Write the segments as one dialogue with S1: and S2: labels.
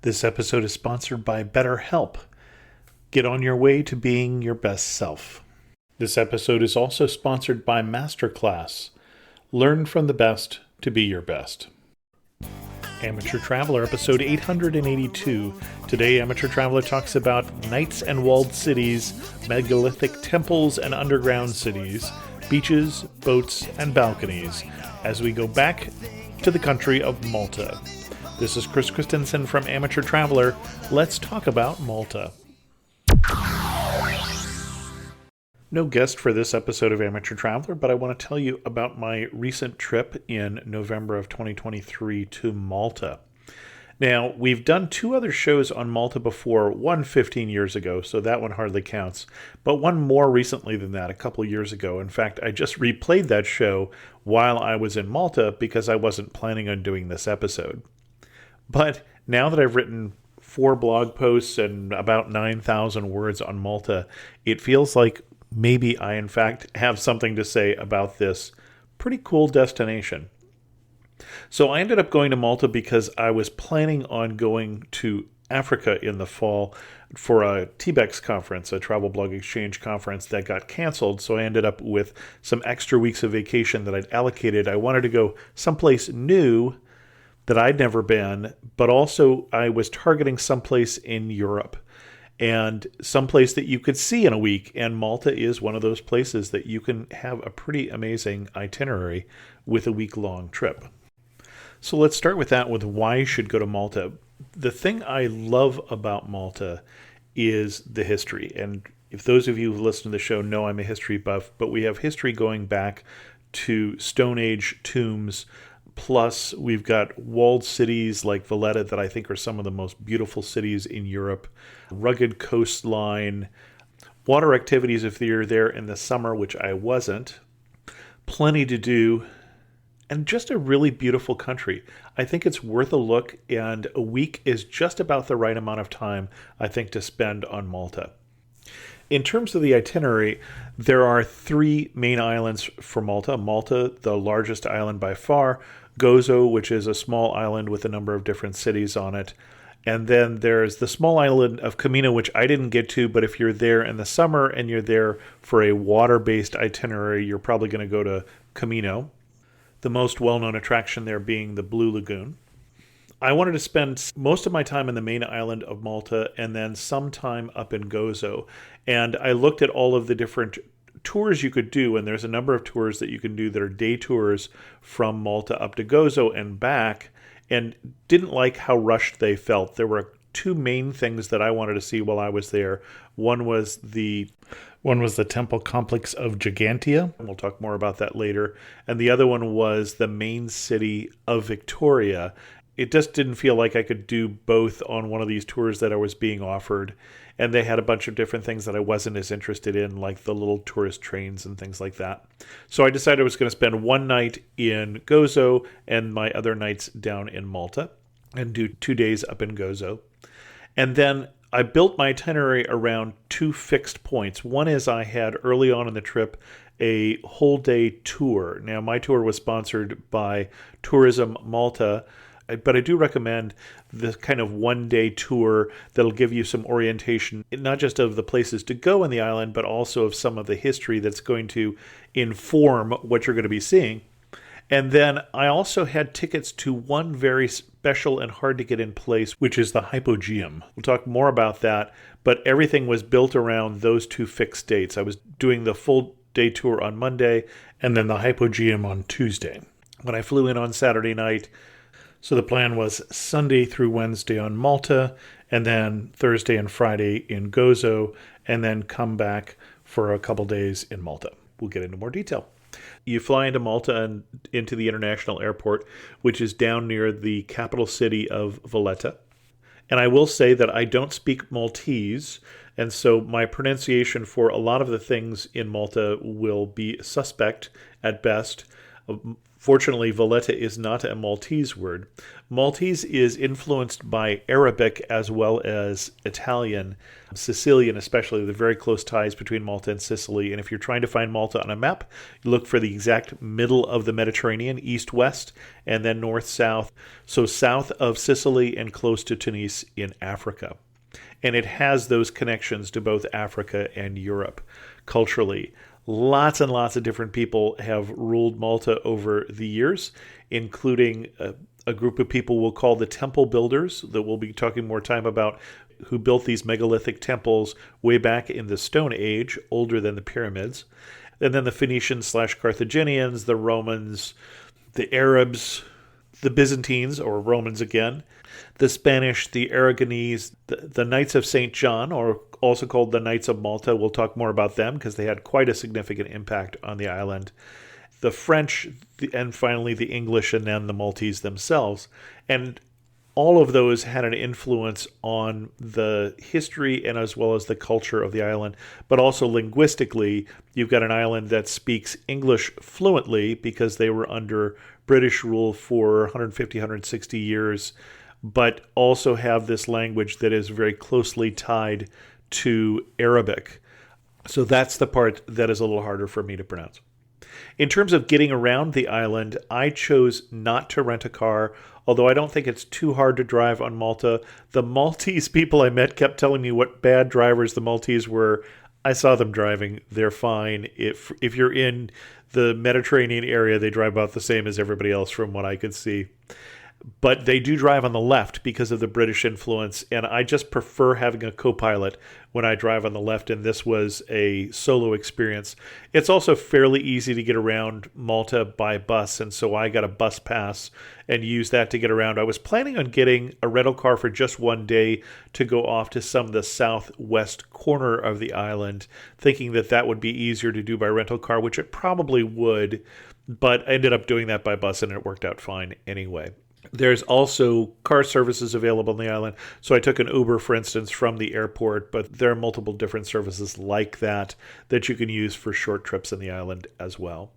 S1: This episode is sponsored by BetterHelp. Get on your way to being your best self. This episode is also sponsored by Masterclass. Learn from the best to be your best. Amateur Traveler, episode 882. Today, Amateur Traveler talks about knights and walled cities, megalithic temples and underground cities, beaches, boats, and balconies, as we go back to the country of Malta. This is Chris Christensen from Amateur Traveler. Let's talk about Malta. No guest for this episode of Amateur Traveler, but I want to tell you about my recent trip in November of 2023 to Malta. Now, we've done two other shows on Malta before, one 15 years ago, so that one hardly counts, but one more recently than that, a couple years ago. In fact, I just replayed that show while I was in Malta because I wasn't planning on doing this episode. But now that I've written 4 blog posts and about 9,000 words on Malta, it feels like maybe I in fact have something to say about this pretty cool destination. So I ended up going to Malta because I was planning on going to Africa in the fall for a TBEX conference, a travel blog exchange conference that got canceled. So I ended up with some extra weeks of vacation that I'd allocated. I wanted to go someplace new that I'd never been, but also I was targeting someplace in Europe and someplace that you could see in a week. And Malta is one of those places that you can have a pretty amazing itinerary with a week-long trip. So let's start with that, with why you should go to Malta. The thing I love about Malta is the history. And if those of you who listen to the show know I'm a history buff, but we have history going back to Stone Age tombs. Plus, we've got walled cities like Valletta that I think are some of the most beautiful cities in Europe. Rugged coastline, water activities if you're there in the summer, which I wasn't. Plenty to do, and just a really beautiful country. I think it's worth a look, and a week is just about the right amount of time, I think, to spend on Malta. In terms of the itinerary, there are 3 main islands for Malta. Malta, the largest island by far. Gozo, which is a small island with a number of different cities on it. And then there's the small island of Comino, which I didn't get to, but if you're there in the summer and you're there for a water-based itinerary, you're probably going to go to Comino. The most well-known attraction there being the Blue Lagoon. I wanted to spend most of my time in the main island of Malta and then some time up in Gozo. And I looked at all of the different tours you could do, and there's a number of tours that you can do that are day tours from Malta up to Gozo and back, and didn't like how rushed they felt. There were 2 main things that I wanted to see while I was there. One was the temple complex of Gigantia. We'll talk more about that later. And the other one was the main city of Victoria. It just didn't feel like I could do both on one of these tours that I was being offered. And they had a bunch of different things that I wasn't as interested in, like the little tourist trains and things like that. So I decided I was going to spend one night in Gozo and my other nights down in Malta and do 2 days up in Gozo. And then I built my itinerary around 2 fixed points. One is I had early on in the trip a whole day tour. Now, my tour was sponsored by Tourism Malta, but I do recommend the kind of one-day tour that'll give you some orientation, not just of the places to go in the island, but also of some of the history that's going to inform what you're going to be seeing. And then I also had tickets to one very special and hard to get in place, which is the Hypogeum. We'll talk more about that, but everything was built around those 2 fixed dates. I was doing the full day tour on Monday and then the Hypogeum on Tuesday. When I flew in on Saturday night, so the plan was Sunday through Wednesday on Malta, and then Thursday and Friday in Gozo, and then come back for a couple days in Malta. We'll get into more detail. You fly into Malta and into the international airport, which is down near the capital city of Valletta. And I will say that I don't speak Maltese, and so my pronunciation for a lot of the things in Malta will be suspect at best. Fortunately, Valletta is not a Maltese word. Maltese is influenced by Arabic as well as Italian, Sicilian especially, the very close ties between Malta and Sicily. And if you're trying to find Malta on a map, you look for the exact middle of the Mediterranean, east-west, and then north-south. So south of Sicily and close to Tunis in Africa. And it has those connections to both Africa and Europe culturally. Lots and lots of different people have ruled Malta over the years, including a group of people we'll call the temple builders that we'll be talking more time about, who built these megalithic temples way back in the Stone Age, older than the pyramids. And then the Phoenicians/Carthaginians, the Romans, the Arabs, the Byzantines, or Romans again, the Spanish, the Aragonese, the Knights of St. John, or also called the Knights of Malta. We'll talk more about them because they had quite a significant impact on the island. The French, and finally the English, and then the Maltese themselves. And all of those had an influence on the history and as well as the culture of the island. But also linguistically, you've got an island that speaks English fluently because they were under British rule for 150, 160 years, but also have this language that is very closely tied to Arabic. So that's the part that is a little harder for me to pronounce. In terms of getting around the island, I chose not to rent a car, although I don't think it's too hard to drive on Malta. The Maltese people I met kept telling me what bad drivers the Maltese were. I saw them driving. They're fine. If you're in the Mediterranean area, they drive about the same as everybody else from what I could see. But they do drive on the left because of the British influence, and I just prefer having a co-pilot when I drive on the left, and this was a solo experience. It's also fairly easy to get around Malta by bus, and so I got a bus pass and used that to get around. I was planning on getting a rental car for just one day to go off to some of the southwest corner of the island, thinking that that would be easier to do by rental car, which it probably would, but I ended up doing that by bus, and it worked out fine anyway. There's also car services available on the island. So I took an Uber, for instance, from the airport, but there are multiple different services like that you can use for short trips in the island as well.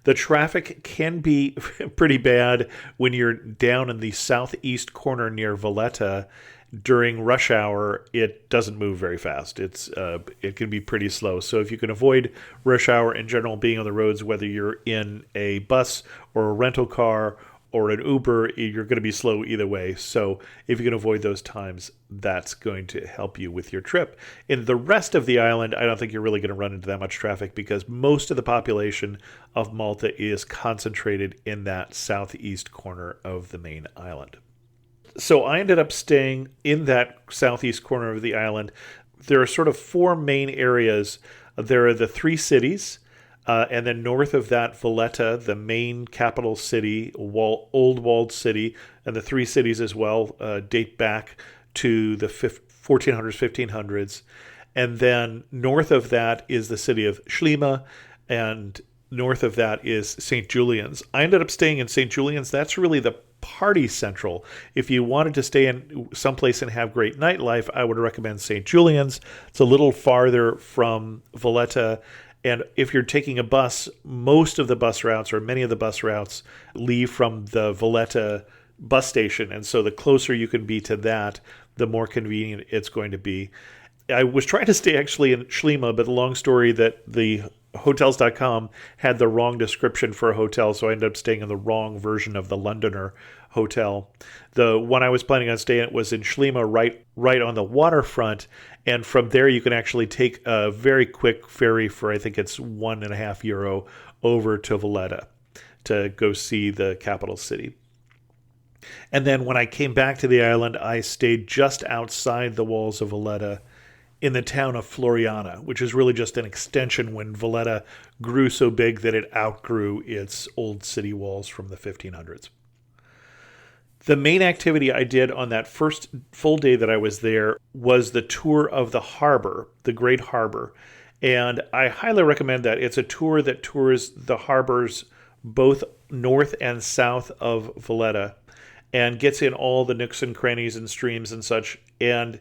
S1: The traffic can be pretty bad when you're down in the southeast corner near Valletta. During rush hour, it doesn't move very fast. It can be pretty slow. So if you can avoid rush hour in general being on the roads, whether you're in a bus or a rental car or an Uber, you're going to be slow either way. So if you can avoid those times, that's going to help you with your trip. In the rest of the island, I don't think you're really going to run into that much traffic because most of the population of Malta is concentrated in that southeast corner of the main island. So I ended up staying in that southeast corner of the island. There are sort of four main areas. There are the three cities. And then north of that, Valletta, the main capital city, old walled city, and the three cities as well date back to the 1400s, 1500s. And then north of that is the city of Sliema, and north of that is St. Julian's. I ended up staying in St. Julian's. That's really the party central. If you wanted to stay in someplace and have great nightlife, I would recommend St. Julian's. It's a little farther from Valletta. And if you're taking a bus, most of the bus routes or many of the bus routes leave from the Valletta bus station. And so the closer you can be to that, the more convenient it's going to be. I was trying to stay actually in Sliema, but the long story that the Hotels.com had the wrong description for a hotel, so I ended up staying in the wrong version of the Londoner hotel. The one I was planning on staying at was in Sliema, right on the waterfront, and from there you can actually take a very quick ferry for, I think it's €1.50 over to Valletta to go see the capital city. And then when I came back to the island, I stayed just outside the walls of Valletta in the town of Floriana, which is really just an extension when Valletta grew so big that it outgrew its old city walls from the 1500s. The main activity I did on that first full day that I was there was the tour of the harbor, the Great Harbor. And I highly recommend that. It's a tour that tours the harbors both north and south of Valletta and gets in all the nooks and crannies and streams and such. And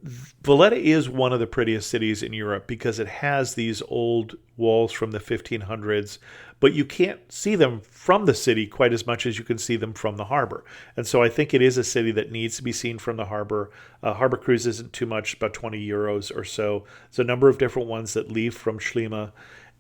S1: Valletta is one of the prettiest cities in Europe because it has these old walls from the 1500s, but you can't see them from the city quite as much as you can see them from the harbor. And so I think it is a city that needs to be seen from the harbor. Harbor cruise isn't too much, about 20 euros or so. There's a number of different ones that leave from Schliemann.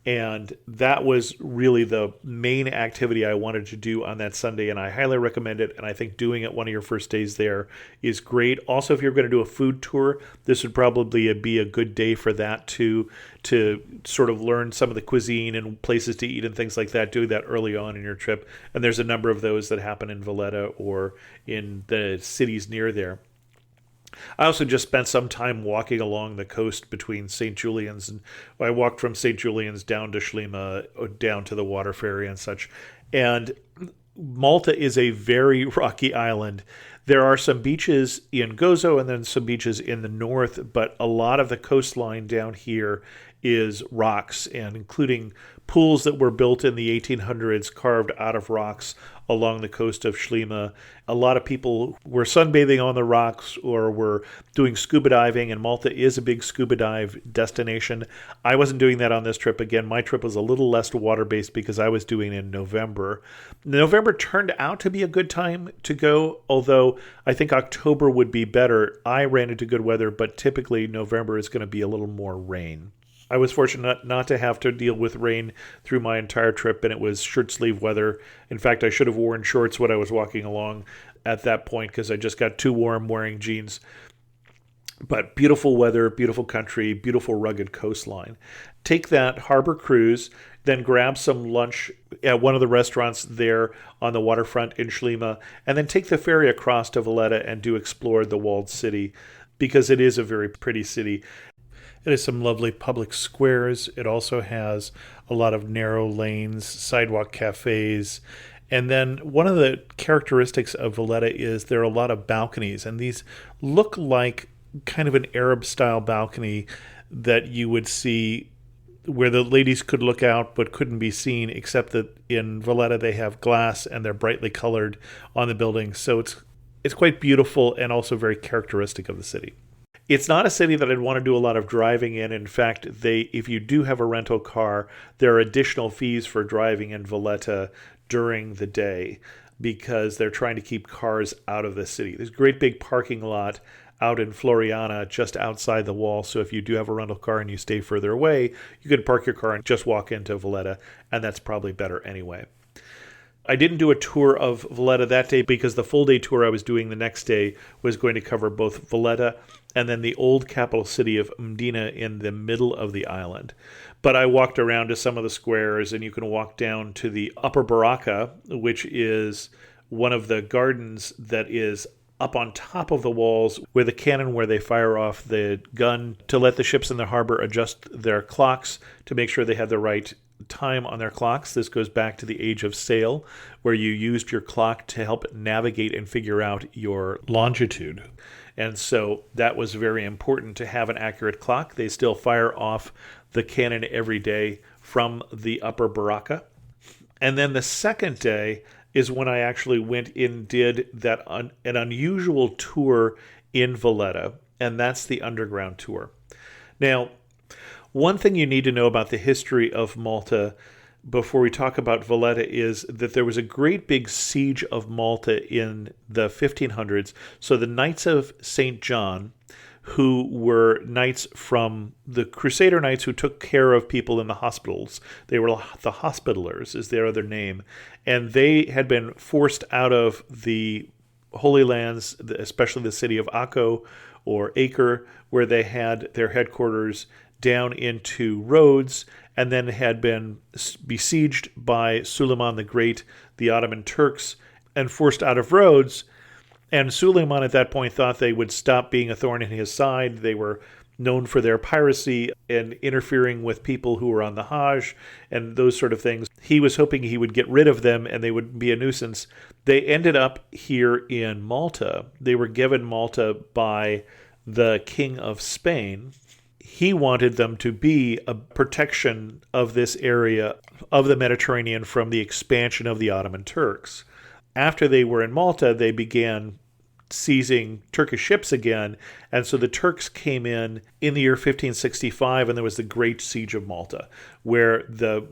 S1: And that was really the main activity I wanted to do on that Sunday, and I highly recommend it. And I think doing it one of your first days there is great. Also, if you're going to do a food tour, this would probably be a good day for that too, to sort of learn some of the cuisine and places to eat and things like that. Do that early on in your trip. And there's a number of those that happen in Valletta or in the cities near there. I also just spent some time walking along the coast between St. Julian's, and I walked from St. Julian's down to Schliemann, down to the water ferry and such. And Malta is a very rocky island. There are some beaches in Gozo and then some beaches in the north, but a lot of the coastline down here is rocks, and including pools that were built in the 1800s carved out of rocks along the coast of Schliemann. A lot of people were sunbathing on the rocks or were doing scuba diving, and Malta is a big scuba dive destination. I wasn't doing that on this trip. Again, my trip was a little less water-based because I was doing it in November. November turned out to be a good time to go, although I think October would be better. I ran into good weather, but typically November is going to be a little more rain. I was fortunate not to have to deal with rain through my entire trip, and it was shirt-sleeve weather. In fact, I should have worn shorts when I was walking along at that point because I just got too warm wearing jeans. But beautiful weather, beautiful country, beautiful rugged coastline. Take that harbor cruise, then grab some lunch at one of the restaurants there on the waterfront in Schliemann, and then take the ferry across to Valletta and do explore the walled city because it is a very pretty city. It has some lovely public squares. It also has a lot of narrow lanes, sidewalk cafes. And then one of the characteristics of Valletta is there are a lot of balconies, and these look like kind of an Arab-style balcony that you would see where the ladies could look out but couldn't be seen, except that in Valletta they have glass and they're brightly colored on the buildings. So it's quite beautiful and also very characteristic of the city. It's not a city that I'd want to do a lot of driving in. In fact, if you do have a rental car, there are additional fees for driving in Valletta during the day because they're trying to keep cars out of the city. There's a great big parking lot out in Floriana, just outside the wall. So if you do have a rental car and you stay further away, you could park your car and just walk into Valletta, and that's probably better anyway. I didn't do a tour of Valletta that day because the full day tour I was doing the next day was going to cover both Valletta and then the old capital city of Mdina in the middle of the island. But I walked around to some of the squares, and you can walk down to the Upper Barrakka, which is one of the gardens that is up on top of the walls with a cannon where they fire off the gun to let the ships in the harbor adjust their clocks to make sure they have the right time on their clocks. This goes back to the age of sail, where you used your clock to help navigate and figure out your longitude. And so that was very important to have an accurate clock. They still fire off the cannon every day from the Upper Barrakka. And then the second day is when I actually went and did an unusual tour in Valletta, and that's the underground tour. Now, one thing you need to know about the history of Malta before we talk about Valletta is that there was a great big siege of Malta in the 1500s. So the Knights of St. John, who were knights from the Crusader Knights who took care of people in the hospitals. They were the Hospitallers is their other name. And they had been forced out of the Holy Lands, especially the city of Akko or Acre, where they had their headquarters, down into Rhodes, and then had been besieged by Suleiman the Great, the Ottoman Turks, and forced out of Rhodes. And Suleiman at that point thought they would stop being a thorn in his side. They were known for their piracy and interfering with people who were on the Hajj and those sort of things. He was hoping he would get rid of them and they would be a nuisance. They ended up here in Malta. They were given Malta by the King of Spain. He wanted them to be a protection of this area of the Mediterranean from the expansion of the Ottoman Turks. After they were in Malta, they began seizing Turkish ships again. And so the Turks came in the year 1565, and there was the Great Siege of Malta, where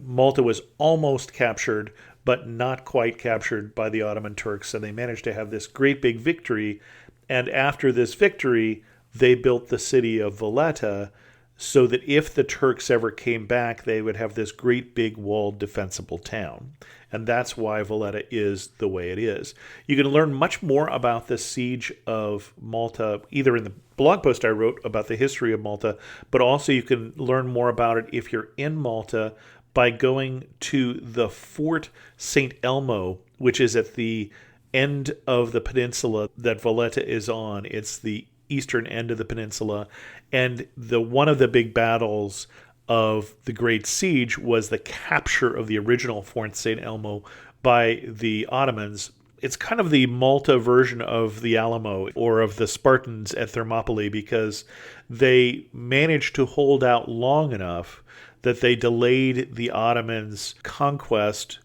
S1: Malta was almost captured, but not quite captured by the Ottoman Turks. And they managed to have this great big victory. And after this victory, they built the city of Valletta so that if the Turks ever came back, they would have this great big walled defensible town. And that's why Valletta is the way it is. You can learn much more about the siege of Malta, either in the blog post I wrote about the history of Malta, but also you can learn more about it if you're in Malta by going to the Fort Saint Elmo, which is at the end of the peninsula that Valletta is on. It's the eastern end of the peninsula, and one of the big battles of the Great Siege was the capture of the original Fort Saint Elmo by the Ottomans. It's kind of the Malta version of the Alamo or of the Spartans at Thermopylae, because they managed to hold out long enough that they delayed the Ottomans' conquest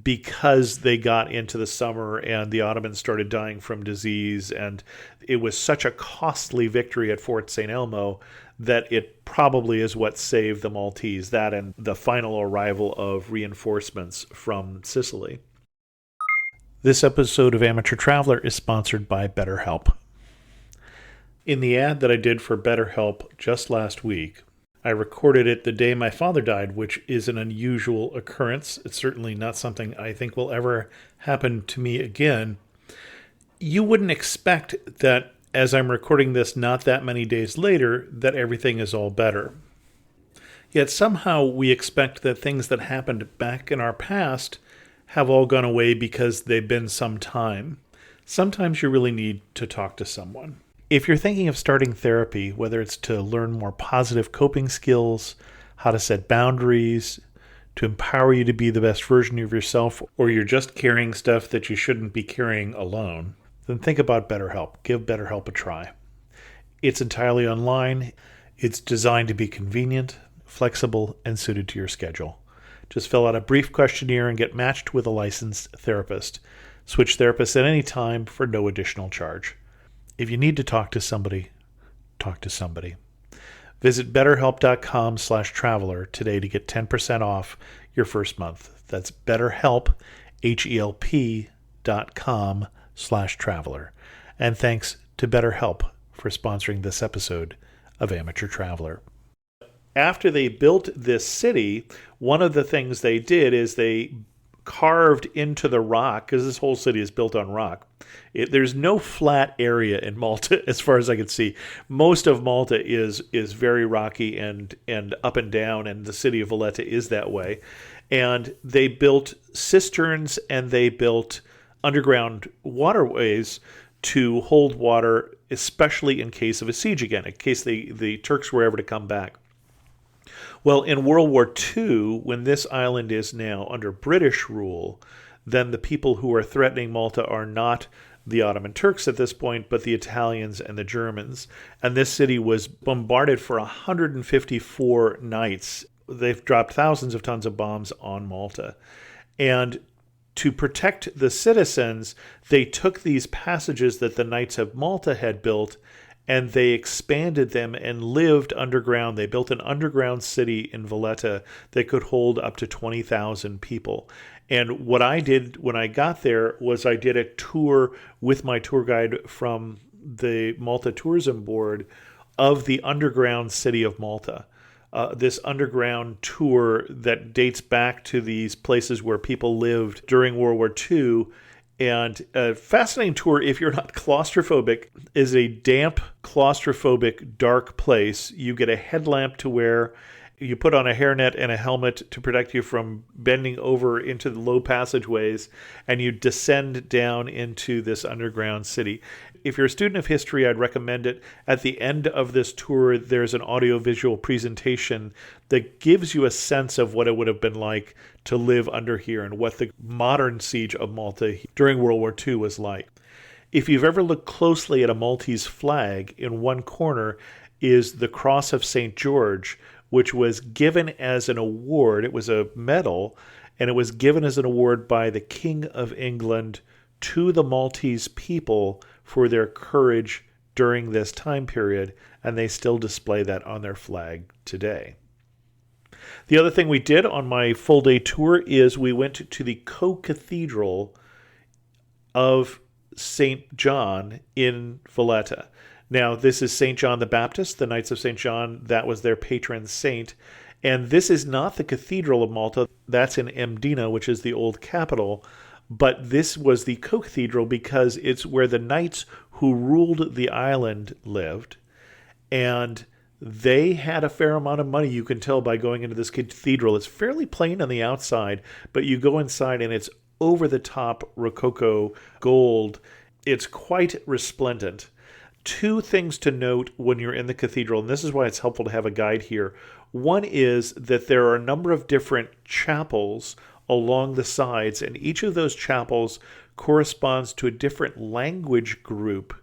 S1: because they got into the summer and the Ottomans started dying from disease, and it was such a costly victory at Fort St. Elmo that it probably is what saved the Maltese, that and the final arrival of reinforcements from Sicily. This episode of Amateur Traveler is sponsored by BetterHelp. In the ad that I did for BetterHelp just last week, I recorded it the day my father died, which is an unusual occurrence. It's certainly not something I think will ever happen to me again. You wouldn't expect that as I'm recording this not that many days later, that everything is all better. Yet somehow we expect that things that happened back in our past have all gone away because they've been some time. Sometimes you really need to talk to someone. If you're thinking of starting therapy, whether it's to learn more positive coping skills, how to set boundaries, to empower you to be the best version of yourself, or you're just carrying stuff that you shouldn't be carrying alone, then think about BetterHelp. Give BetterHelp a try. It's entirely online. It's designed to be convenient, flexible, and suited to your schedule. Just fill out a brief questionnaire and get matched with a licensed therapist. Switch therapists at any time for no additional charge. If you need to talk to somebody, talk to somebody. Visit betterhelp.com/traveler today to get 10% off your first month. That's BetterHelp, HELP.com/traveler. And thanks to BetterHelp for sponsoring this episode of Amateur Traveler. After they built this city, one of the things they did is they carved into the rock, because this whole city is built on rock. There's no flat area in Malta as far as I can see. Most of Malta is very rocky and up and down, and the city of Valletta is that way. And they built cisterns and they built underground waterways to hold water, especially in case of a siege again, in case the Turks were ever to come back. Well, in World War II, when this island is now under British rule, then the people who are threatening Malta are not the Ottoman Turks at this point, but the Italians and the Germans. And this city was bombarded for 154 nights. They've dropped thousands of tons of bombs on Malta. And to protect the citizens, they took these passages that the Knights of Malta had built and they expanded them and lived underground. They built an underground city in Valletta that could hold up to 20,000 people. And what I did when I got there was I did a tour with my tour guide from the Malta Tourism Board of the underground city of Malta. This underground tour that dates back to these places where people lived during World War II. And a fascinating tour, if you're not claustrophobic, is a damp, claustrophobic, dark place. You get a headlamp to wear. You put on a hairnet and a helmet to protect you from bending over into the low passageways, and you descend down into this underground city. If you're a student of history, I'd recommend it. At the end of this tour, there's an audiovisual presentation that gives you a sense of what it would have been like to live under here and what the modern siege of Malta during World War II was like. If you've ever looked closely at a Maltese flag, in one corner is the Cross of St. George, which was given as an award. It was a medal, and it was given as an award by the King of England to the Maltese people for their courage during this time period, and they still display that on their flag today. The other thing we did on my full day tour is we went to the Co-cathedral of St. John in Valletta. Now, this is St. John the Baptist, the Knights of St. John. That was their patron saint. And this is not the Cathedral of Malta. That's in Mdina, which is the old capital. But this was the Co-cathedral because it's where the knights who ruled the island lived. And they had a fair amount of money, you can tell by going into this cathedral. It's fairly plain on the outside, but you go inside and it's over-the-top Rococo gold. It's quite resplendent. Two things to note when you're in the cathedral, and this is why it's helpful to have a guide here. One is that there are a number of different chapels along the sides, and each of those chapels corresponds to a different language group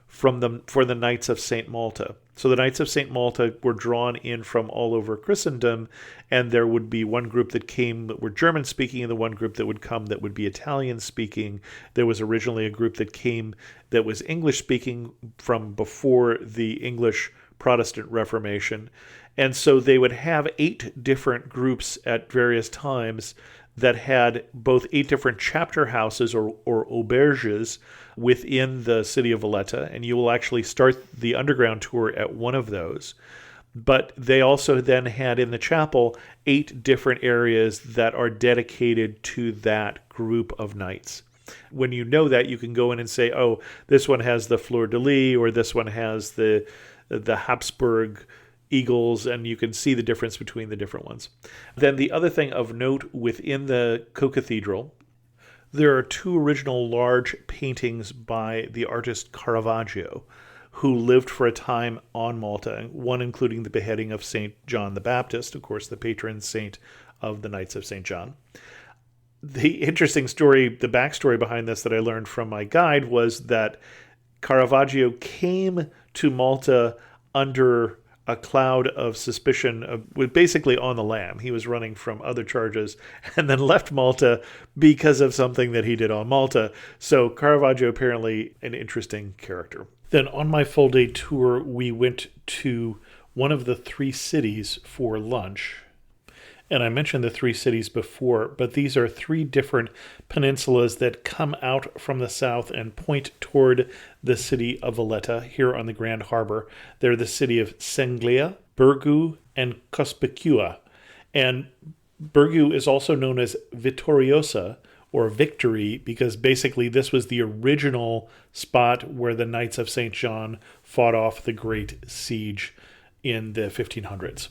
S1: for the Knights of St. Malta. So the Knights of St. Malta were drawn in from all over Christendom, and there would be one group that came that were German-speaking and the one group that would come that would be Italian-speaking. There was originally a group that came that was English-speaking from before the English Protestant Reformation. And so they would have 8 different groups at various times that had both 8 different chapter houses or auberges within the city of Valletta, and you will actually start the underground tour at one of those. But they also then had in the chapel 8 different areas that are dedicated to that group of knights. When you know that, you can go in and say, oh, this one has the fleur-de-lis, or this one has the Habsburg eagles, and you can see the difference between the different ones. Then the other thing of note within the Co-cathedral, there are 2 original large paintings by the artist Caravaggio, who lived for a time on Malta, one including the beheading of St. John the Baptist, of course, the patron saint of the Knights of St. John. The interesting story, the backstory behind this that I learned from my guide was that Caravaggio came to Malta under a cloud of suspicion basically on the lam. He was running from other charges and then left Malta because of something that he did on Malta. So Caravaggio apparently an interesting character. Then on my full day tour, we went to one of the 3 cities for lunch. And I mentioned the 3 cities before, but these are 3 different peninsulas that come out from the south and point toward the city of Valletta here on the Grand Harbor. They're the city of Senglia, Birgu, and Cospicua. And Birgu is also known as Vittoriosa, or Victory, because basically this was the original spot where the Knights of St. John fought off the Great Siege in the 1500s.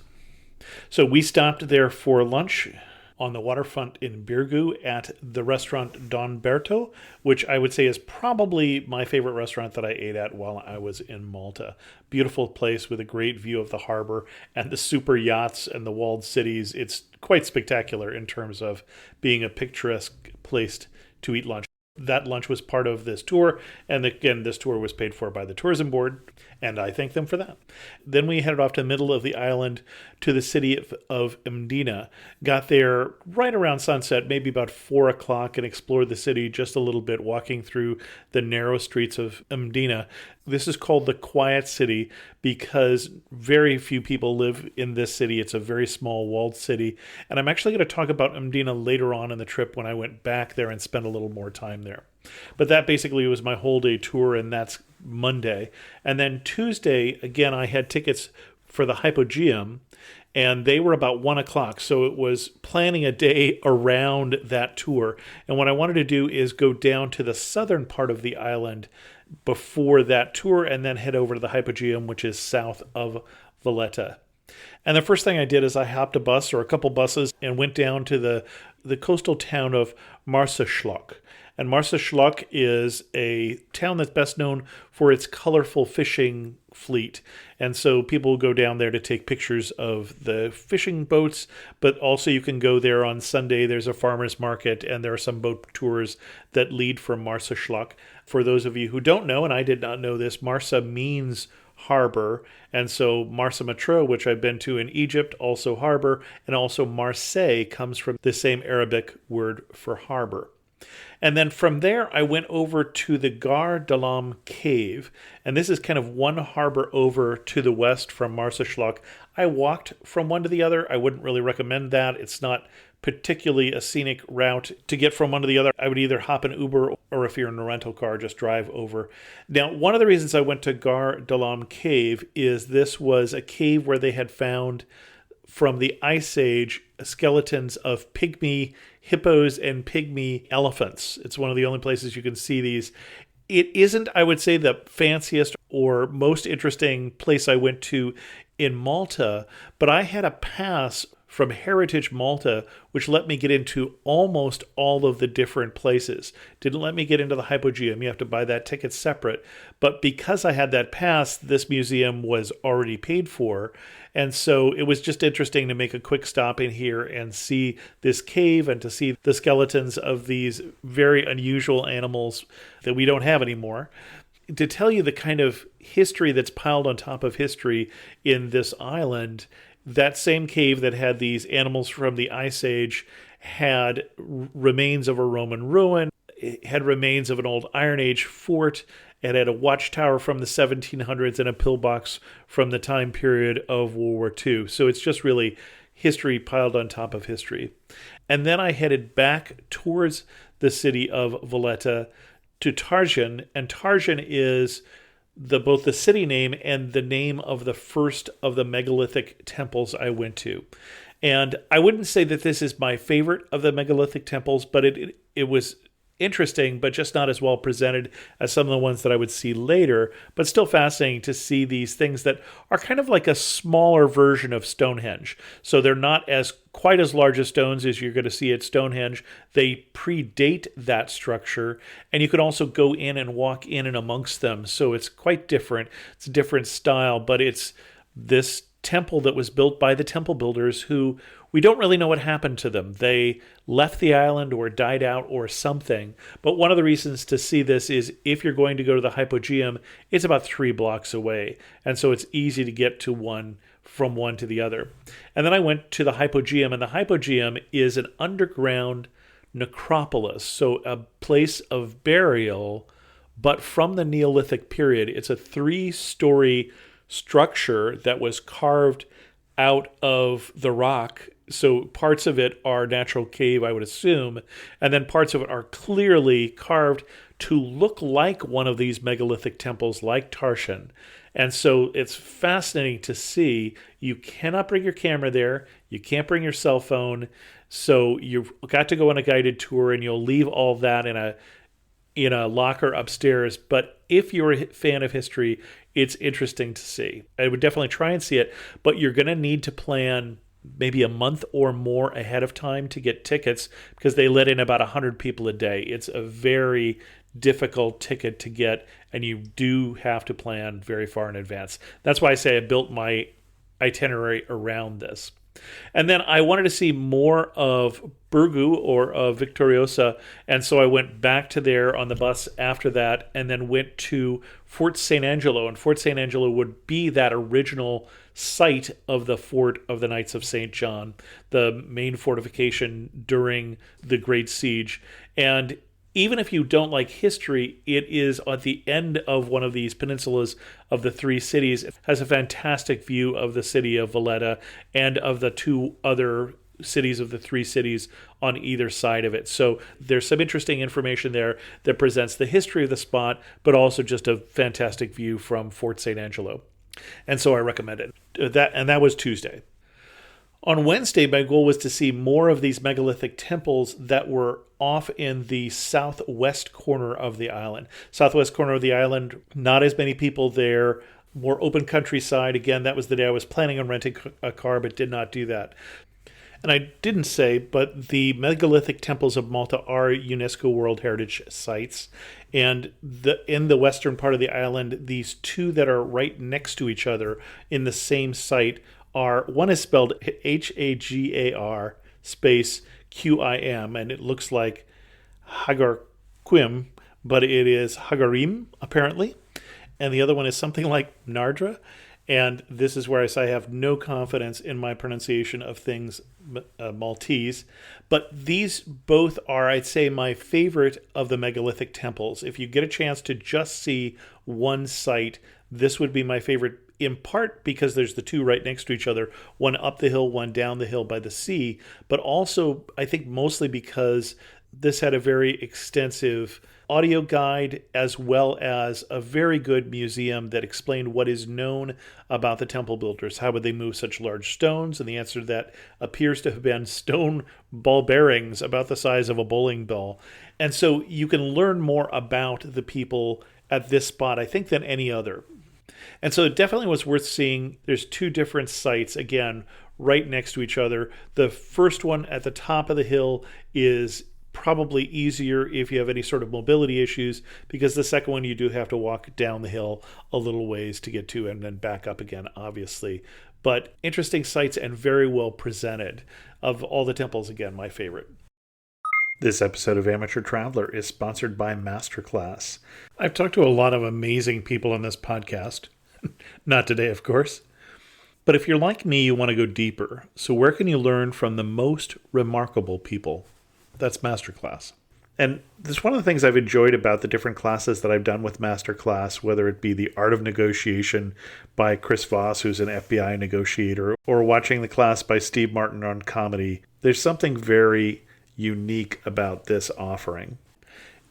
S1: So we stopped there for lunch on the waterfront in Birgu at the restaurant Don Berto, which I would say is probably my favorite restaurant that I ate at while I was in Malta. Beautiful place with a great view of the harbor and the super yachts and the walled cities. It's quite spectacular in terms of being a picturesque place to eat lunch. That lunch was part of this tour, and again, this tour was paid for by the tourism board, and I thank them for that. Then we headed off to the middle of the island to the city of Mdina. Got there right around sunset, maybe about 4 o'clock, and explored the city just a little bit, walking through the narrow streets of Mdina. This is called the Quiet City because very few people live in this city. It's a very small walled city. And I'm actually going to talk about Mdina later on in the trip when I went back there and spent a little more time there. But that basically was my whole day tour, and that's Monday. And then Tuesday, again, I had tickets for the Hypogeum, and they were about 1 o'clock. So it was planning a day around that tour. And what I wanted to do is go down to the southern part of the island before that tour and then head over to the Hypogeum, which is south of Valletta. And the first thing I did is I hopped a bus or a couple buses and went down to the coastal town of Marsaxlokk. And Marsaxlokk is a town that's best known for its colorful fishing fleet. And so people go down there to take pictures of the fishing boats, but also you can go there on Sunday. There's a farmer's market, and there are some boat tours that lead from Marsaxlokk. For those of you who don't know, and I did not know this, Marsa means harbor, and so Marsa Matruh, which I've been to in Egypt, also harbor, and also Marseille comes from the same Arabic word for harbor. And then from there, I went over to the Għar Dalam Cave. And this is kind of one harbor over to the west from Marsaxlokk. I walked from one to the other. I wouldn't really recommend that. It's not particularly a scenic route to get from one to the other. I would either hop an Uber or if you're in a rental car, just drive over. Now, one of the reasons I went to Għar Dalam Cave is this was a cave where they had found from the Ice Age skeletons of pygmy hippos and pygmy elephants. It's one of the only places you can see these. It isn't, I would say, the fanciest or most interesting place I went to in Malta, but I had a pass from Heritage Malta, which let me get into almost all of the different places. Didn't let me get into the Hypogeum. You have to buy that ticket separate. But because I had that pass, this museum was already paid for. And so it was just interesting to make a quick stop in here and see this cave and to see the skeletons of these very unusual animals that we don't have anymore. To tell you the kind of history that's piled on top of history in this island, that same cave that had these animals from the Ice Age had remains of a Roman ruin, it had remains of an old Iron Age fort, it had a watchtower from the 1700s and a pillbox from the time period of World War II. So it's just really history piled on top of history. And then I headed back towards the city of Valletta to Tarxien, and Tarxien is both the city name and the name of the first of the megalithic temples I went to. And I wouldn't say that this is my favorite of the megalithic temples, but it was interesting, but just not as well presented as some of the ones that I would see later, but still fascinating to see these things that are kind of like a smaller version of Stonehenge. So they're not quite as large as stones as you're going to see at Stonehenge. They predate that structure, and you can also go in and walk in and amongst them. So it's quite different. It's a different style, but it's this temple that was built by the temple builders who we don't really know what happened to them. They left the island or died out or something. But one of the reasons to see this is if you're going to go to the Hypogeum, it's about 3 blocks away. And so it's easy to get to from one to the other. And then I went to the Hypogeum, and the Hypogeum is an underground necropolis, so a place of burial, but from the Neolithic period. It's a 3-story structure that was carved out of the rock. So parts of it are natural cave, I would assume, and then parts of it are clearly carved to look like one of these megalithic temples like Tarxien. And so it's fascinating to see. You cannot bring your camera there. You can't bring your cell phone. So you've got to go on a guided tour, and you'll leave all that in a locker upstairs. But if you're a fan of history, it's interesting to see. I would definitely try and see it, but you're going to need to plan maybe a month or more ahead of time to get tickets because they let in about 100 people a day. It's a very difficult ticket to get, and you do have to plan very far in advance. That's why I say I built my itinerary around this. And then I wanted to see more of Birgu or of Victoriosa, and so I went back to there on the bus after that and then went to Fort Saint Angelo. And Fort Saint Angelo would be that original site of the fort of the Knights of St. John, the main fortification during the Great Siege. And even if you don't like history, it is at the end of one of these peninsulas of the 3 cities. It has a fantastic view of the city of Valletta and of the 2 other cities of the 3 cities on either side of it. So there's some interesting information there that presents the history of the spot, but also just a fantastic view from Fort Saint Angelo. And so I recommend it. That was Tuesday. On Wednesday, my goal was to see more of these megalithic temples that were off in the southwest corner of the island. Southwest corner of the island, not as many people there, more open countryside. Again, that was the day I was planning on renting a car, but did not do that. And I didn't say, but the megalithic temples of Malta are UNESCO World Heritage Sites. And in the western part of the island, these 2 that are right next to each other in the same site one is spelled Hagar space Qim, and it looks like Hagarquim, but it is Hagarim, apparently. And the other one is something like Nardra. And this is where I say I have no confidence in my pronunciation of things Maltese. But these both are, I'd say, my favorite of the megalithic temples. If you get a chance to just see one site, this would be my favorite, in part because there's the two right next to each other, one up the hill, one down the hill by the sea, but also I think mostly because this had a very extensive audio guide as well as a very good museum that explained what is known about the temple builders. How would they move such large stones? And the answer to that appears to have been stone ball bearings about the size of a bowling ball. And so you can learn more about the people at this spot, I think, than any other. And so it definitely was worth seeing. There's two different sites, again, right next to each other. The first one at the top of the hill is probably easier if you have any sort of mobility issues, because the second one you do have to walk down the hill a little ways to get to and then back up again, obviously. But interesting sites and very well presented. Of all the temples, again, my favorite. This episode of Amateur Traveler is sponsored by Masterclass. I've talked to a lot of amazing people on this podcast. Not today, of course. But if you're like me, you want to go deeper. So where can you learn from the most remarkable people? That's Masterclass. And this is one of the things I've enjoyed about the different classes that I've done with Masterclass, whether it be the Art of Negotiation by Chris Voss, who's an FBI negotiator, or watching the class by Steve Martin on comedy. There's something very unique about this offering.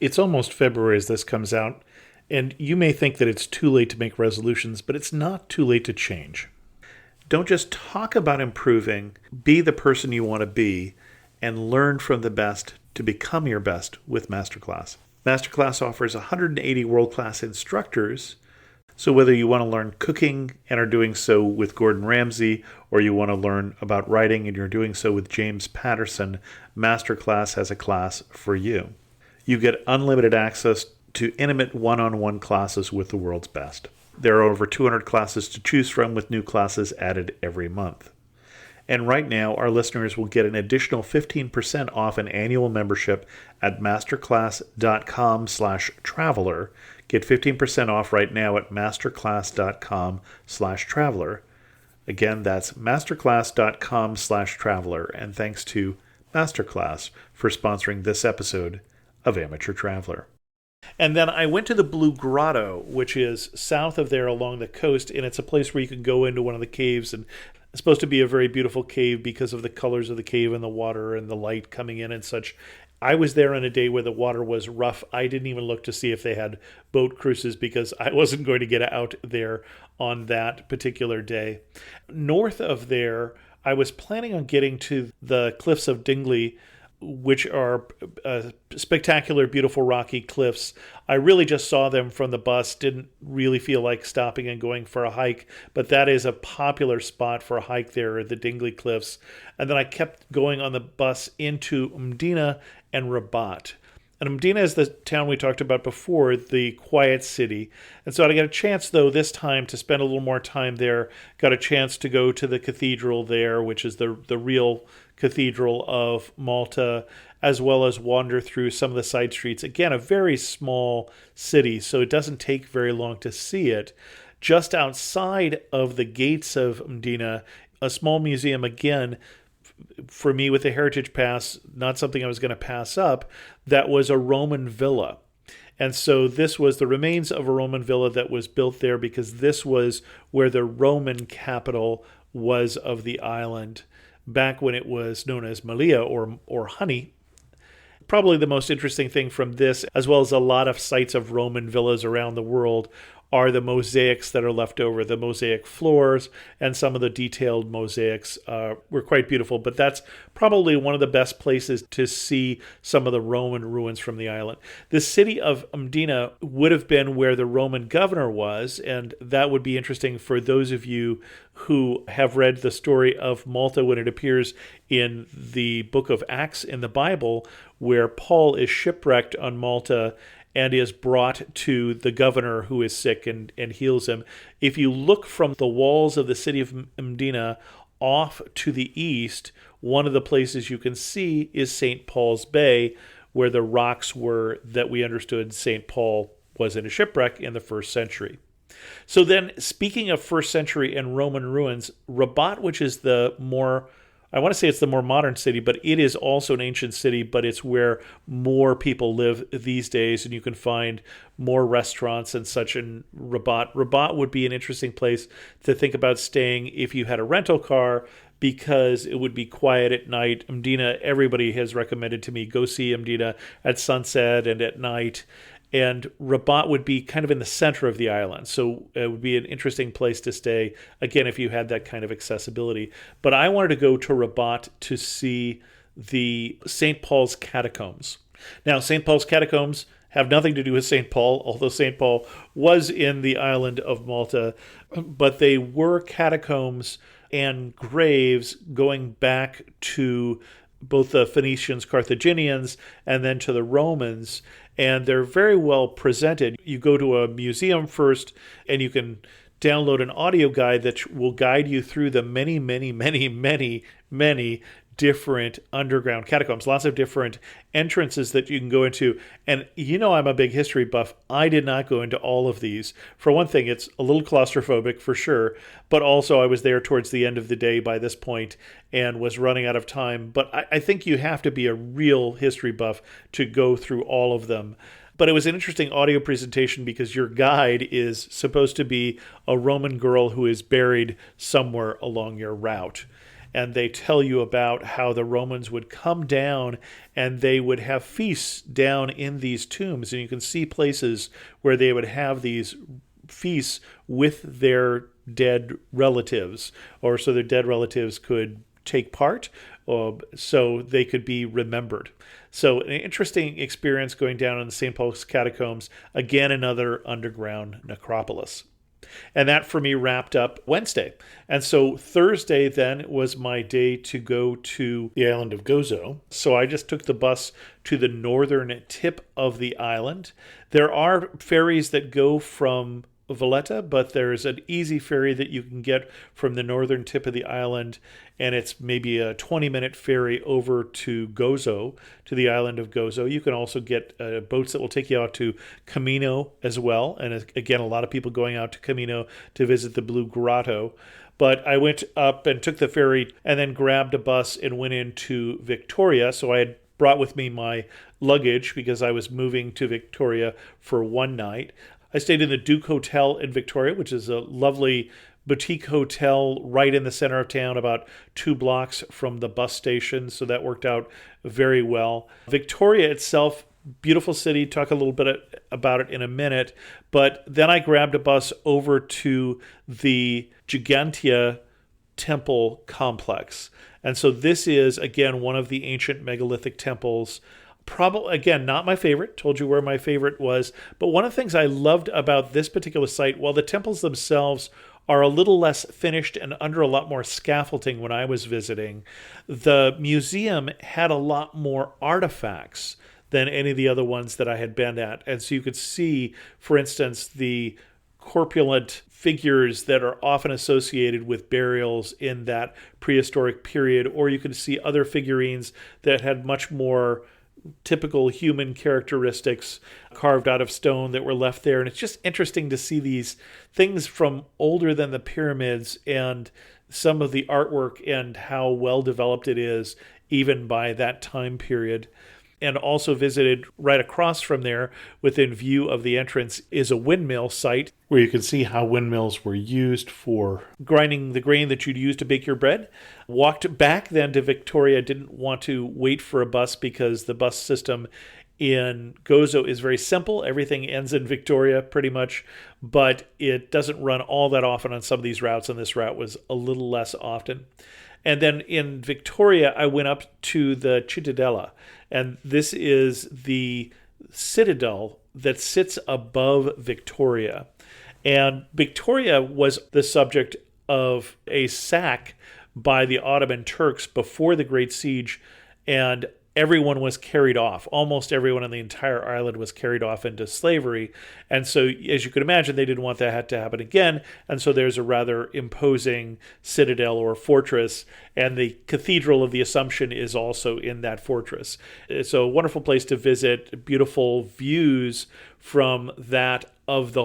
S1: It's almost February as this comes out, and you may think that it's too late to make resolutions, but it's not too late to change. Don't just talk about improving, be the person you want to be, and learn from the best to become your best with Masterclass. Masterclass offers 180 world-class instructors, so whether you want to learn cooking and are doing so with Gordon Ramsay, or you want to learn about writing and you're doing so with James Patterson, Masterclass has a class for you. You get unlimited access to intimate one-on-one classes with the world's best. There are over 200 classes to choose from, with new classes added every month. And right now, our listeners will get an additional 15% off an annual membership at masterclass.com/traveler. Get 15% off right now at masterclass.com/traveler. Again, that's masterclass.com/traveler. And thanks to Masterclass for sponsoring this episode of Amateur Traveler. And then I went to the Blue Grotto, which is south of there along the coast, and it's a place where you can go into one of the caves, and it's supposed to be a very beautiful cave because of the colors of the cave and the water and the light coming in and such. I was there on a day where the water was rough. I didn't even look to see if they had boat cruises because I wasn't going to get out there on that particular day. North of there, I was planning on getting to the cliffs of Dingley, which are spectacular, beautiful, rocky cliffs. I really just saw them from the bus, didn't really feel like stopping and going for a hike, but that is a popular spot for a hike there, the Dingley Cliffs. And then I kept going on the bus into Mdina and Rabat. And Mdina is the town we talked about before, the quiet city. And so I got a chance, though, this time to spend a little more time there. Got a chance to go to the cathedral there, which is the real cathedral of Malta, as well as wander through some of the side streets. Again, a very small city, so it doesn't take very long to see it. Just outside of the gates of Mdina, a small museum, again, for me with the Heritage Pass, not something I was going to pass up, that was a Roman villa. And so this was the remains of a Roman villa that was built there because this was where the Roman capital was of the island back when it was known as Malia or Honey. Probably the most interesting thing from this, as well as a lot of sites of Roman villas around the world, are the mosaics that are left over, the mosaic floors, and some of the detailed mosaics were quite beautiful. But that's probably one of the best places to see some of the Roman ruins from the island. The city of Mdina would have been where the Roman governor was, and that would be interesting for those of you who have read the story of Malta when it appears in the book of Acts in the Bible, where Paul is shipwrecked on Malta and is brought to the governor who is sick and heals him. If you look from the walls of the city of Mdina off to the east, one of the places you can see is St. Paul's Bay, where the rocks were that we understood St. Paul was in a shipwreck in the first century. So then, speaking of first century and Roman ruins, Rabat, which is the more, I want to say it's the more modern city, but it is also an ancient city, but it's where more people live these days, and you can find more restaurants and such in Rabat. Rabat would be an interesting place to think about staying if you had a rental car, because it would be quiet at night. Mdina, everybody has recommended to me, go see Mdina at sunset and at night. And Rabat would be kind of in the center of the island. So it would be an interesting place to stay, again, if you had that kind of accessibility. But I wanted to go to Rabat to see the St. Paul's catacombs. Now, St. Paul's catacombs have nothing to do with St. Paul, although St. Paul was in the island of Malta. But they were catacombs and graves going back to both the Phoenicians, Carthaginians, and then to the Romans. And they're very well presented. You go to a museum first, and you can download an audio guide that will guide you through the many, many, many, many, many different underground catacombs, lots of different entrances that you can go into. And you know I'm a big history buff. I did not go into all of these. For one thing, it's a little claustrophobic for sure, but also I was there towards the end of the day by this point and was running out of time. But I think you have to be a real history buff to go through all of them. But it was an interesting audio presentation because your guide is supposed to be a Roman girl who is buried somewhere along your route. And they tell you about how the Romans would come down and they would have feasts down in these tombs. And you can see places where they would have these feasts with their dead relatives, or so their dead relatives could take part, so they could be remembered. So an interesting experience going down in the St. Paul's catacombs. Again, another underground necropolis. And that for me wrapped up Wednesday. And so Thursday then was my day to go to the island of Gozo. So I just took the bus to the northern tip of the island. There are ferries that go from Valletta, but there's an easy ferry that you can get from the northern tip of the island, and it's maybe a 20-minute ferry over to Gozo, to the island of Gozo. You can also get boats that will take you out to Camino as well, and again, a lot of people going out to Camino to visit the Blue Grotto. But I went up and took the ferry and then grabbed a bus and went into Victoria. So I had brought with me my luggage because I was moving to Victoria for one night. I stayed in the Duke Hotel in Victoria, which is a lovely boutique hotel right in the center of town, about 2 blocks from the bus station. So that worked out very well. Victoria itself, beautiful city. Talk a little bit about it in a minute. But then I grabbed a bus over to the Gigantia temple complex. And so this is, again, one of the ancient megalithic temples. Probably, again, not my favorite. Told you where my favorite was. But one of the things I loved about this particular site, while the temples themselves are a little less finished and under a lot more scaffolding when I was visiting, the museum had a lot more artifacts than any of the other ones that I had been at. And so you could see, for instance, the corpulent figures that are often associated with burials in that prehistoric period, or you could see other figurines that had much more typical human characteristics carved out of stone that were left there. And it's just interesting to see these things from older than the pyramids and some of the artwork and how well developed it is even by that time period. And also visited right across from there, within view of the entrance, is a windmill site where you can see how windmills were used for grinding the grain that you'd use to bake your bread. Walked back then to Victoria, didn't want to wait for a bus because the bus system in Gozo is very simple. Everything ends in Victoria pretty much, but it doesn't run all that often on some of these routes, and this route was a little less often. And then in Victoria, I went up to the Cittadella, and this is the citadel that sits above Victoria. And Victoria was the subject of a sack by the Ottoman Turks before the Great Siege, and everyone was carried off. Almost everyone on the entire island was carried off into slavery. And so, as you could imagine, they didn't want that to happen again. And so there's a rather imposing citadel or fortress, and the Cathedral of the Assumption is also in that fortress. It's a wonderful place to visit, beautiful views from that of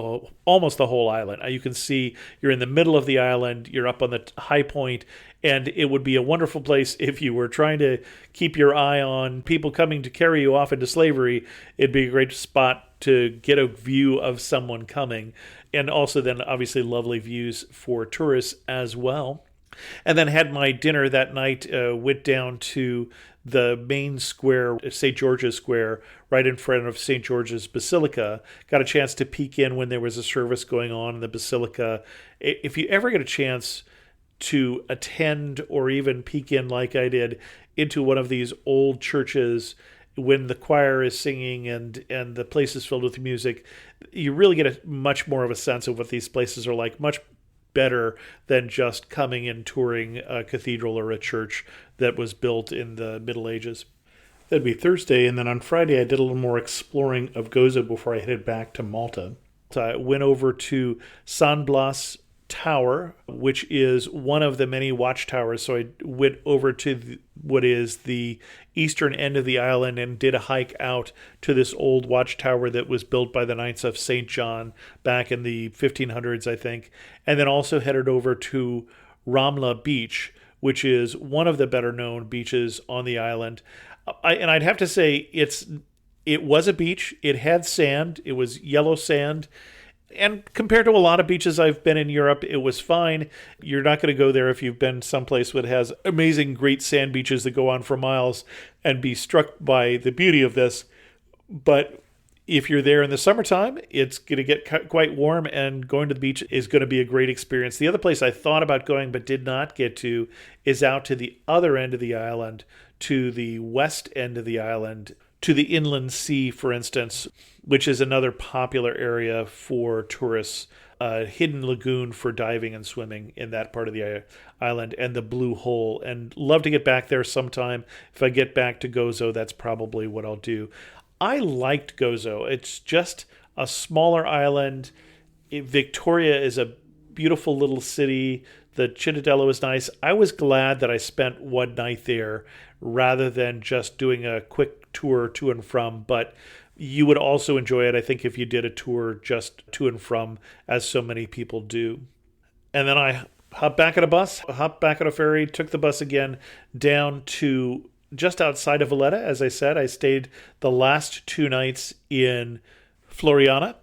S1: almost the whole island. You can see you're in the middle of the island, you're up on the high point, and it would be a wonderful place if you were trying to keep your eye on people coming to carry you off into slavery. It'd be a great spot to get a view of someone coming, and also then obviously lovely views for tourists as well. And then had my dinner that night, went down to the main square, St. George's Square, right in front of St. George's Basilica. Got a chance to peek in when there was a service going on in the Basilica. If you ever get a chance to attend or even peek in like I did into one of these old churches when the choir is singing and the place is filled with music, you really get a much more of a sense of what these places are like, much better than just coming and touring a cathedral or a church that was built in the Middle Ages. That'd be Thursday, and then on Friday I did a little more exploring of Gozo before I headed back to Malta. So I went over to San Blas Tower, which is one of the many watchtowers. So I went over to what is the eastern end of the island and did a hike out to this old watchtower that was built by the Knights of St. John back in the 1500s, I think. And then also headed over to Ramla Beach, which is one of the better known beaches on the island. And I'd have to say it was a beach. It had sand. It was yellow sand. And compared to a lot of beaches I've been in Europe, it was fine. You're not going to go there if you've been someplace that has amazing, great sand beaches that go on for miles and be struck by the beauty of this. But if you're there in the summertime, it's going to get quite warm, and going to the beach is going to be a great experience. The other place I thought about going but did not get to is out to the other end of the island, to the west end of the island, to the inland sea, for instance, which is another popular area for tourists, a hidden lagoon for diving and swimming in that part of the island, and the Blue Hole. And love to get back there sometime. If I get back to Gozo, that's probably what I'll do. I liked Gozo. It's just a smaller island. Victoria is a beautiful little city. The Cittadella is nice. I was glad that I spent one night there rather than just doing a quick tour to and from, but you would also enjoy it, I think, if you did a tour just to and from, as so many people do. And then I hopped back on a bus, hopped back on a ferry, took the bus again down to just outside of Valletta. As I said, I stayed the last 2 nights in Floriana.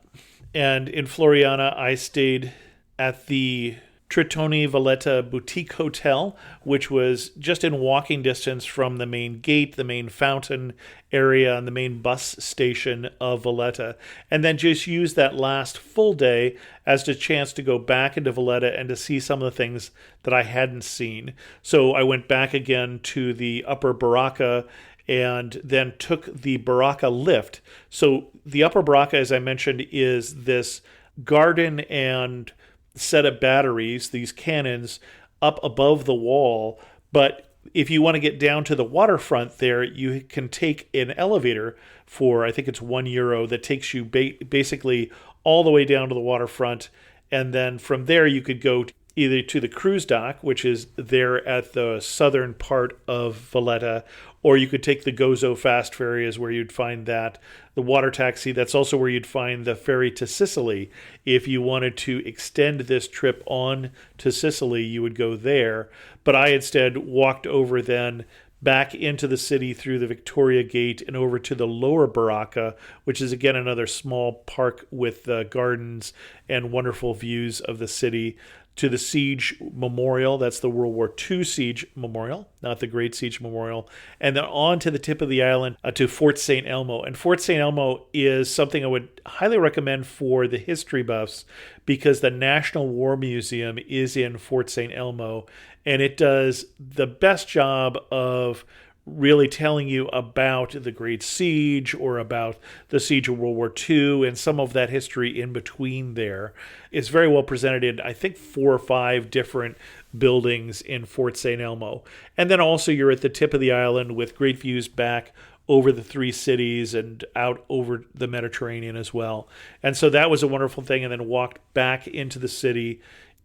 S1: And in Floriana, I stayed at the Tritoni Valletta Boutique Hotel, which was just in walking distance from the main gate, the main fountain area, and the main bus station of Valletta. And then just used that last full day as a chance to go back into Valletta and to see some of the things that I hadn't seen. So I went back again to the Upper Barrakka and then took the Barrakka lift. So the Upper Barrakka, as I mentioned, is this garden and set of batteries, these cannons, up above the wall. But if you want to get down to the waterfront there, you can take an elevator for, I think it's €1, that takes you basically all the way down to the waterfront. And then from there, you could go either to the cruise dock, which is there at the southern part of Valletta, or you could take the Gozo Fast Ferry, is where you'd find that. The water taxi, that's also where you'd find the ferry to Sicily. If you wanted to extend this trip on to Sicily, you would go there. But I instead walked over then back into the city through the Victoria Gate and over to the Lower Barrakka, which is again another small park with gardens and wonderful views of the city, to the Siege Memorial. That's the World War II Siege Memorial, not the Great Siege Memorial. And then on to the tip of the island to Fort Saint Elmo. And Fort Saint Elmo is something I would highly recommend for the history buffs, because the National War Museum is in Fort Saint Elmo, and it does the best job of really telling you about the Great Siege or about the Siege of World War II and some of that history in between there. It's very well presented in, I think, 4 or 5 different buildings in Fort St. Elmo. And then also you're at the tip of the island with great views back over the 3 cities and out over the Mediterranean as well. And so that was a wonderful thing, and then walked back into the city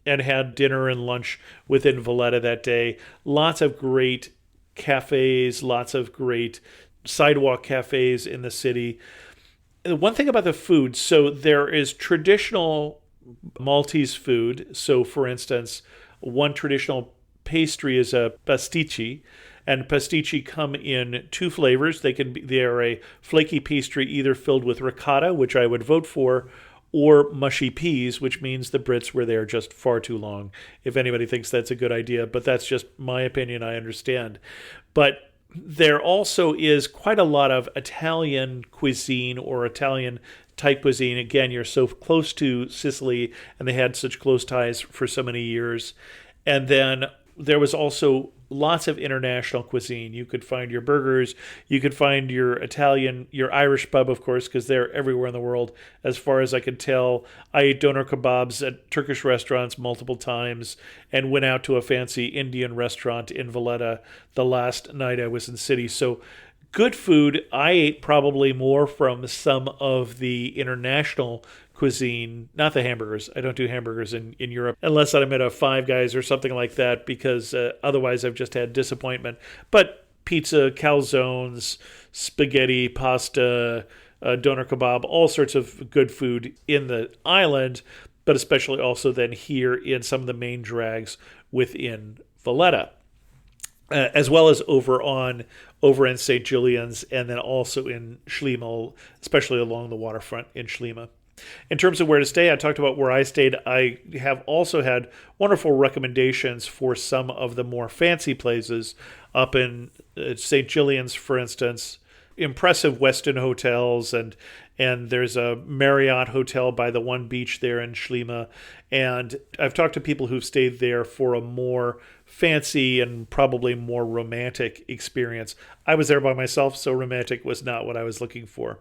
S1: and had dinner and lunch within Valletta that day. Lots of great cafes, lots of great sidewalk cafes in the city. One thing about the food, so there is traditional Maltese food. So, for instance, one traditional pastry is a pasticci, and pasticci come in two flavors. They are a flaky pastry either filled with ricotta, which I would vote for, or mushy peas, which means the Brits were there just far too long. If anybody thinks that's a good idea, but that's just my opinion, I understand. But there also is quite a lot of Italian cuisine or Italian type cuisine. Again, you're so close to Sicily, and they had such close ties for so many years. And then there was also lots of international cuisine. You could find your burgers, you could find your Italian, your Irish pub, of course, because they're everywhere in the world. As far as I could tell, I ate doner kebabs at Turkish restaurants multiple times and went out to a fancy Indian restaurant in Valletta the last night I was in the city. So good food. I ate probably more from some of the international cuisine, not the hamburgers. I don't do hamburgers in Europe unless I'm at a Five Guys or something like that, because otherwise I've just had disappointment. But pizza, calzones, spaghetti, pasta, doner kebab, all sorts of good food in the island, but especially also then here in some of the main drags within Valletta. As well as over in St. Julian's, and then also in Schlima, especially along the waterfront in Schlima. In terms of where to stay, I talked about where I stayed. I have also had wonderful recommendations for some of the more fancy places up in St. Julian's, for instance. Impressive Westin hotels, and there's a Marriott hotel by the one beach there in Schlima. And I've talked to people who've stayed there for a more fancy and probably more romantic experience. I was there by myself, so romantic was not what I was looking for.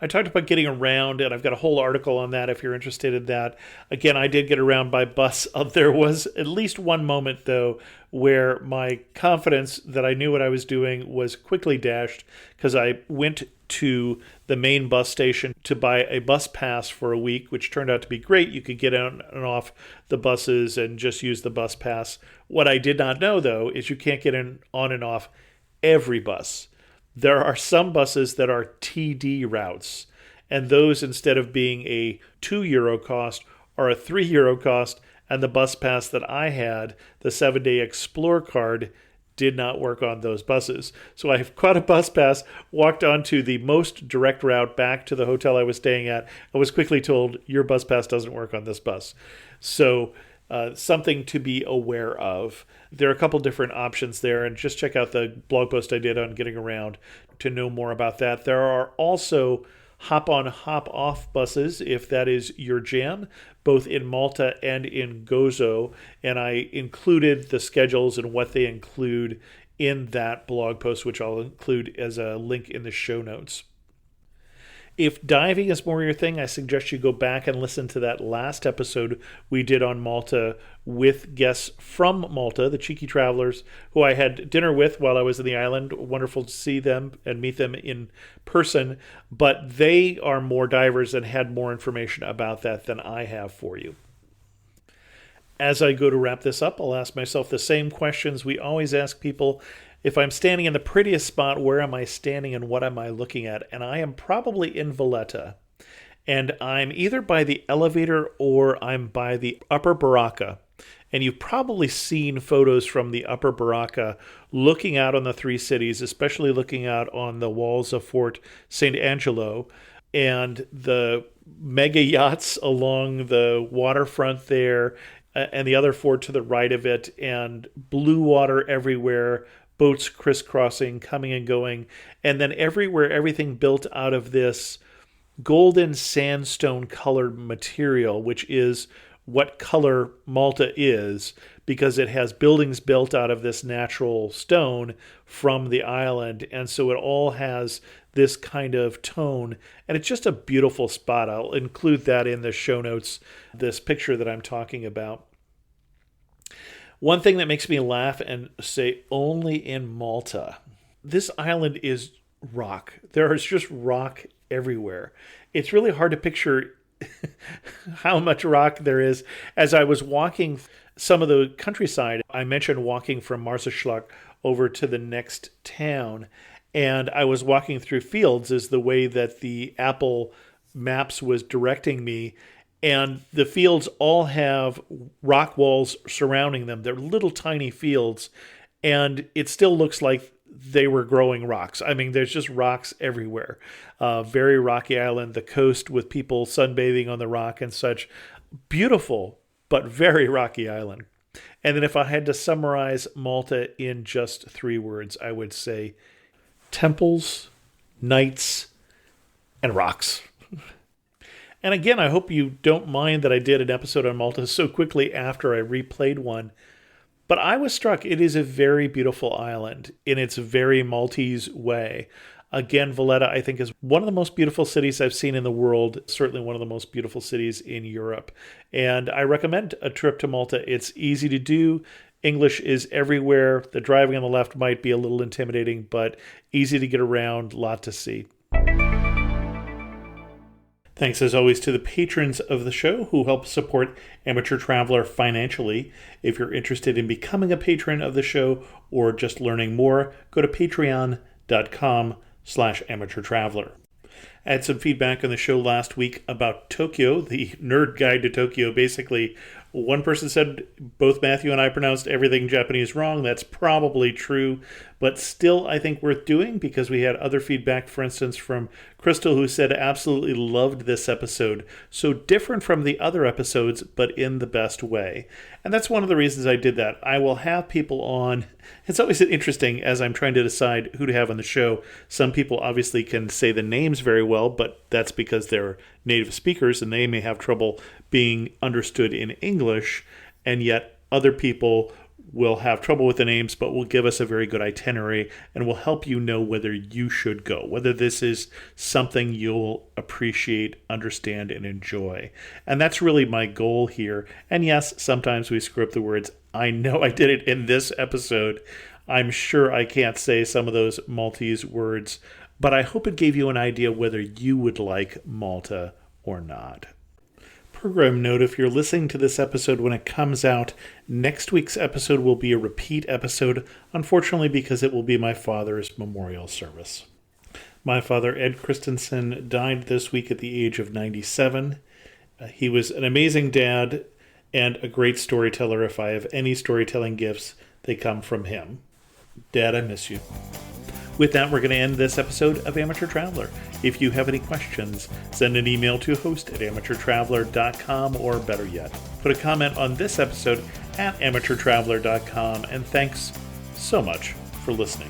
S1: I talked about getting around, and I've got a whole article on that if you're interested in that. Again, I did get around by bus. There was at least one moment, though, where my confidence that I knew what I was doing was quickly dashed, because I went to the main bus station to buy a bus pass for a week, which turned out to be great. You could get on and off the buses and just use the bus pass. What I did not know, though, is you can't get on and off every bus. There are some buses that are TD routes, and those, instead of being a €2 cost, are a €3 cost, and the bus pass that I had, the 7-day Explore card, did not work on those buses. So I caught a bus pass, walked onto the most direct route back to the hotel I was staying at, and was quickly told, your bus pass doesn't work on this bus. So something to be aware of. There are a couple different options there, and just check out the blog post I did on getting around to know more about that. There are also hop-on, hop-off buses, if that is your jam, both in Malta and in Gozo, and I included the schedules and what they include in that blog post, which I'll include as a link in the show notes. If diving is more your thing, I suggest you go back and listen to that last episode we did on Malta with guests from Malta, the Cheeky Travelers, who I had dinner with while I was in the island. Wonderful to see them and meet them in person, but they are more divers and had more information about that than I have for you. As I go to wrap this up, I'll ask myself the same questions we always ask people. If I'm standing in the prettiest spot, where am I standing and what am I looking at? And I am probably in Valletta. And I'm either by the elevator or I'm by the Upper Barrakka. And you've probably seen photos from the Upper Barrakka looking out on the three cities, especially looking out on the walls of Fort Saint Angelo and the mega yachts along the waterfront there, and the other fort to the right of it, and blue water everywhere, boats crisscrossing, coming and going, and then everywhere, everything built out of this golden sandstone colored material, which is what color Malta is, because it has buildings built out of this natural stone from the island, and so it all has this kind of tone, and it's just a beautiful spot. I'll include that in the show notes, this picture that I'm talking about. One thing that makes me laugh and say only in Malta, this island is rock. There is just rock everywhere. It's really hard to picture how much rock there is. As I was walking some of the countryside, I mentioned walking from Marsaxlokk over to the next town, and I was walking through fields is the way that the Apple Maps was directing me. And the fields all have rock walls surrounding them. They're little tiny fields, and it still looks like they were growing rocks. I mean, there's just rocks everywhere. Very rocky island, the coast with people sunbathing on the rock and such. Beautiful, but very rocky island. And then if I had to summarize Malta in just 3 words, I would say temples, knights, and rocks. And again, I hope you don't mind that I did an episode on Malta so quickly after I replayed one. But I was struck. It is a very beautiful island in its very Maltese way. Again, Valletta, I think, is one of the most beautiful cities I've seen in the world, certainly one of the most beautiful cities in Europe. And I recommend a trip to Malta. It's easy to do. English is everywhere. The driving on the left might be a little intimidating, but easy to get around, lot to see. Thanks, as always, to the patrons of the show who help support Amateur Traveler financially. If you're interested in becoming a patron of the show or just learning more, go to patreon.com/amateurtraveler. I had some feedback on the show last week about Tokyo, the nerd guide to Tokyo. Basically, one person said both Matthew and I pronounced everything Japanese wrong. That's probably true, but still I think worth doing because we had other feedback, for instance, from Crystal, who said absolutely loved this episode. So different from the other episodes, but in the best way. And that's one of the reasons I did that. I will have people on. It's always interesting as I'm trying to decide who to have on the show. Some people obviously can say the names very well, but that's because they're native speakers and they may have trouble being understood in English, and yet other people will have trouble with the names, but will give us a very good itinerary and will help you know whether you should go, whether this is something you'll appreciate, understand, and enjoy. And that's really my goal here. And yes, sometimes we screw up the words. I know I did it in this episode. I'm sure I can't say some of those Maltese words, but I hope it gave you an idea whether you would like Malta or not. Program note, if you're listening to this episode when it comes out, next week's episode will be a repeat episode, unfortunately because it will be my father's memorial service. My father, Ed Christensen, died this week at the age of 97. He was an amazing dad and a great storyteller. If I have any storytelling gifts, they come from him. Dad, I miss you. With that, we're going to end this episode of Amateur Traveler. If you have any questions, send an email to host@amateurtraveler.com, or better yet, put a comment on this episode at amateurtraveler.com, and thanks so much for listening.